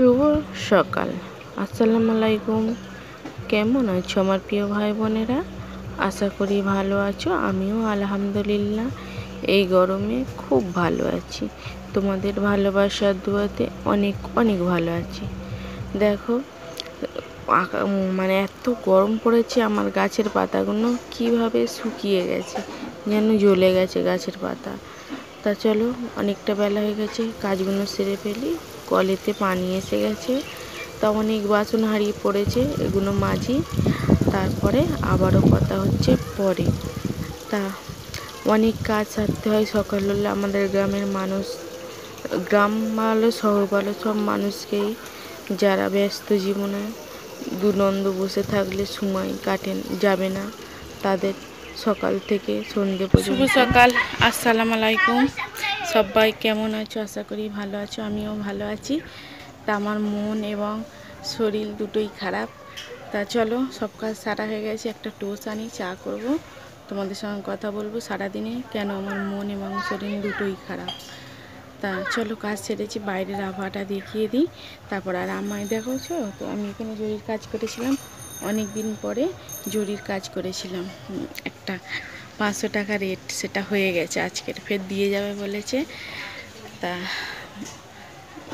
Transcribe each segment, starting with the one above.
শুভ সকাল। আসসালামু আলাইকুম। কেমন আছো আমার প্রিয় ভাই বোনেরা? আশা করি ভালো আছো। আমিও আলহামদুলিল্লাহ এই গরমে খুব ভালো আছি। তোমাদের ভালোবাসার দোয়াতে অনেক অনেক ভালো আছি। দেখো এত গরম পড়েছে, আমার গাছের পাতাগুলো কিভাবে শুকিয়ে গেছে, যেন জ্বলে গেছে গাছের পাতা। তা চলো, অনেকটা বেলা হয়ে গেছে, কাজগুলো সেরে ফেলি। কলেতে পানি এসে গেছে, তা অনেক বাসন হারিয়ে পড়েছে, এগুলো মাজি। তারপরে আবারও কথা হচ্ছে পরে। তা অনেক কাজ সারতে হয় সকাল হলে। আমাদের গ্রামের মানুষ, গ্রাম ভালো শহর ভালো, সব মানুষকেই, যারা ব্যস্ত জীবনে দুনন্দ বসে থাকলে সময় কাটেন যাবে না, তাদের সকাল থেকে সন্ধ্যে পর্যন্ত। শুভ সকাল, আসসালামু আলাইকুম। সবাই কেমন আছো? আশা করি ভালো আছো। আমিও ভালো আছি। তা আমার মন এবং শরীর দুটোই খারাপ। তা চলো, সব কাজ সারা হয়ে গেছে, একটা টোস্ট আনি, চা করব, তোমাদের সঙ্গে কথা বলবো সারাদিনে কেন আমার মন এবং শরীর দুটোই খারাপ। তা চলো, কাজ সেরেছি, বাইরের আবহাওয়াটা দেখিয়ে দিই, তারপর আর আমায় দেখোছো তো। আমি এখানে জরির কাজ করেছিলাম, অনেক দিন পরে জরির কাজ করেছিলাম। একটা 500 টাকা রেট, সেটা হয়ে গেছে আজকের, ফের দিয়ে যাবে বলেছে। তা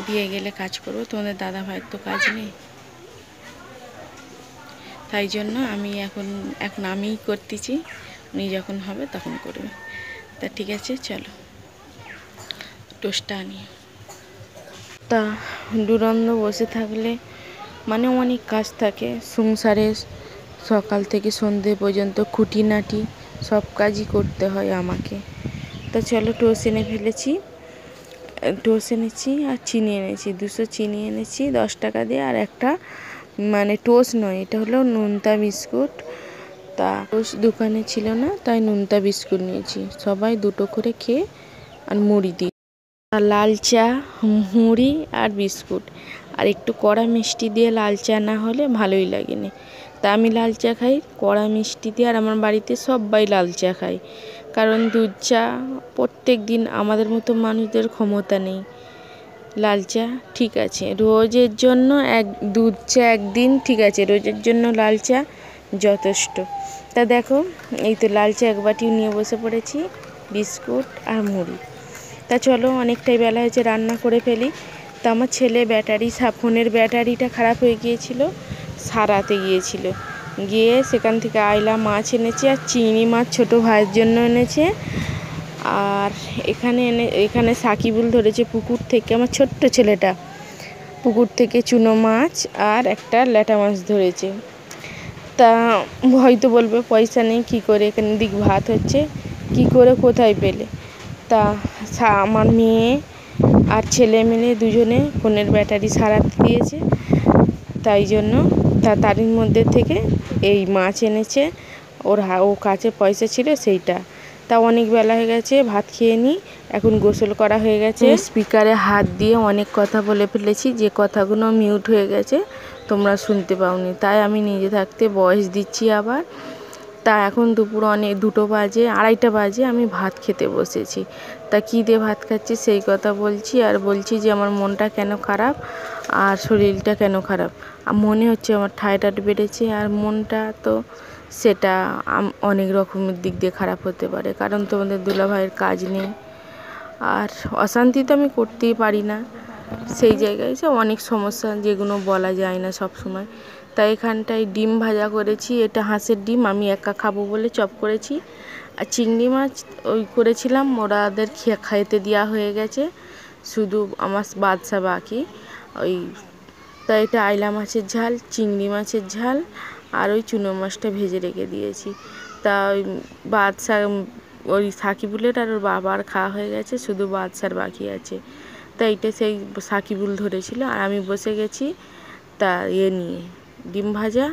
দিয়ে গেলে কাজ করবো। তোমাদের দাদা ভাইয়ের তো কাজ নেই, তাই জন্য আমি এখন আমিই করতেছি, উনি যখন হবে তখন করবে। তা ঠিক আছে, চলো টোস্টটা আনি। তা দুরন্দ বসে থাকলে অনেক কাজ থাকে সংসারে, সকাল থেকে সন্ধে পর্যন্ত খুঁটিনাটি সব কাজই করতে হয় আমাকে। তা চলো, টোস্ট এনে ফেলেছি, টোস্ট এনেছি আর চিনি এনেছি, 200 চিনি এনেছি 10 টাকা দিয়ে, আর একটা টোস্ট নয়, এটা হলো নোনতা বিস্কুট। তা টোস্ট দোকানে ছিল না, তাই নোনতা বিস্কুট নিয়েছি। সবাই দুটো করে খেয়ে আর মুড়ি দিই, আর লাল চা, মুড়ি আর বিস্কুট, আর একটু কড়া মিষ্টি দিয়ে। লাল চা না হলে ভালোই লাগেনি, তা আমি লাল চা খাই কড়া মিষ্টি দিয়ে। আর আমার বাড়িতে সবাই লাল চা খায়, কারণ দুধ চা প্রত্যেক দিন আমাদের মতো মানুষদের ক্ষমতা নেই। লাল চা ঠিক আছে রোজের জন্য, দুধ চা একদিন ঠিক আছে, রোজের জন্য লাল চা যথেষ্ট। তা দেখো, এই তো লাল চা এক বাটি নিয়ে বসে পড়েছি, বিস্কুট আর মুড়ি। তা চলো, অনেকটাই বেলা হয়েছে, রান্না করে ফেলি। তা আমার ছেলে ফোনের ব্যাটারিটা খারাপ হয়ে গিয়েছিল, সারাতে গিয়েছিল, গিয়ে সেখান থেকে আইলা মাছ এনেছে, আর চিংড়ি মাছ ছোটো ভাইয়ের জন্য এনেছে। আর এখানে সাকিবুল ধরেছে পুকুর থেকে, আমার ছোট্ট ছেলেটা পুকুর থেকে চুনো মাছ আর একটা ল্যাটা মাছ ধরেছে। তা হয়তো বলবে পয়সা নেই, কী করে এখানে দিক ভাত হচ্ছে, কী করে কোথায় পেলে। তা আমার মেয়ে আর ছেলে মিলে দুজনে ফোনের ব্যাটারি সারাতে দিয়েছে, তাই জন্য তারই মধ্যে থেকে এই মাছ এনেছে, ও কাছে পয়সা ছিল সেইটা। তা অনেক বেলা হয়ে গেছে, ভাত খেয়ে নিই, এখন গোসল করা হয়ে গেছে। স্পিকারে হাত দিয়ে অনেক কথা বলে ফেলেছি, যে কথাগুলো মিউট হয়ে গেছে, তোমরা শুনতে পাওনি, তাই আমি নিজে থাকতে ভয়েস দিচ্ছি আবার। তা এখন দুপুর অনেক 2টো বাজে, 2:30 বাজে, আমি ভাত খেতে বসেছি। তা কী দিয়ে ভাত খাচ্ছি সেই কথা বলছি, আর বলছি যে আমার মনটা কেন খারাপ আর শরীরটা কেন খারাপ। মনে হচ্ছে আমার থাইরয়েড বেড়েছে, আর মনটা তো সেটা অনেক রকমের দিক দিয়ে খারাপ হতে পারে, কারণ তোমাদের দুলাভাইয়ের কাজ নেই, আর অশান্তি তো আমি করতেই পারি না, সেই জায়গায় যে অনেক সমস্যা যেগুলো বলা যায় না সব সময়। তাই এখানটায় ডিম ভাজা করেছি, এটা হাঁসের ডিম, আমি একা খাবো বলে চপ করেছি। আর চিংড়ি মাছ ওই করেছিলাম, ওদের খাইতে দেওয়া হয়ে গেছে, শুধু আমার বাদশা বাকি। ওই তাই এটা আইলা মাছের ঝাল, চিংড়ি মাছের ঝাল, আর ওই চুনো মাছটা ভেজে রেখে দিয়েছি। তা ওই বাদশা, ওই সাকিবুলের আর ওর বাবার খাওয়া হয়ে গেছে, শুধু বাদশার বাকি আছে। তা এইটা সেই সাকিবুল ধরেছিল, আর আমি বসে গেছি তা নিয়ে ডিম ভাজা